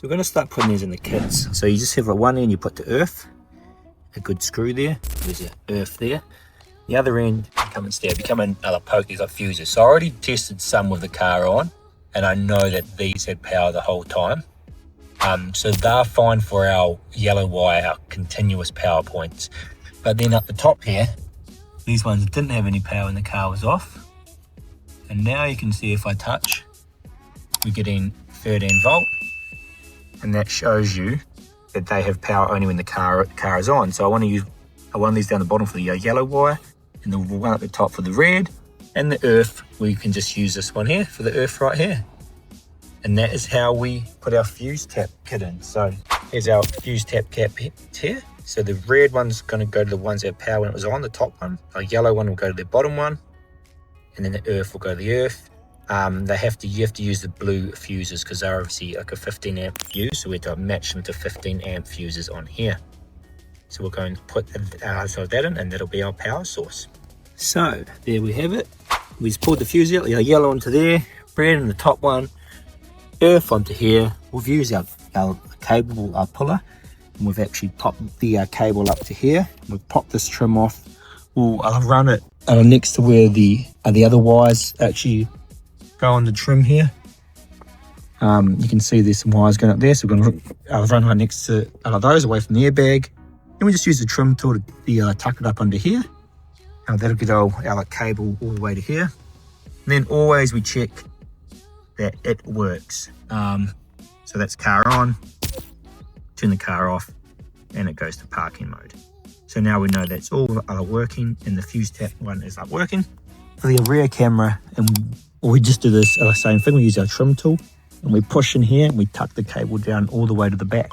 we're going to start putting these in the kits. So you just have one end, you put the earth, a good screw there, there's your earth there. The other end, you come and stab, you come in, poke these like fuses. So I already tested some with the car on, and I know that these had power the whole time. So they're fine for our yellow wire, our continuous power points. But then up the top here, these ones didn't have any power when the car was off. And now you can see if I touch, we're getting 13 volt. And that shows you that they have power only when the car is on. So I want to use one of these down the bottom for the yellow wire, and the one at the top for the red, and the earth, we can just use this one here for the earth right here. And that is how we put our fuse tap kit in. So here's our fuse tap cap here. So the red one's going to go to the ones that have power when it was on, the top one. Our yellow one will go to the bottom one, and then the earth will go to the earth. You have to use the blue fuses because they're obviously like a 15 amp fuse, so we have to match them to 15 amp fuses on here. So we're going to put that in, and that'll be our power source. So there we have it. We just pulled the fuse out, yellow onto there, red in the top one, earth onto here. We've used our cable puller, and we've actually popped the cable up to here. We've popped this trim off. I'll run it next to where the other wires actually go on the trim here. You can see there's some wires going up there, so we're going to run right next to those, away from the airbag. Then we just use the trim tool to tuck it up under here. That'll get our cable all the way to here. And then always we check that it works. So that's car on, turn the car off, and it goes to parking mode. So now we know that's all working, and the fuse tap one is working. For the rear camera, and we just do this same thing. We use our trim tool, and we push in here, and we tuck the cable down all the way to the back.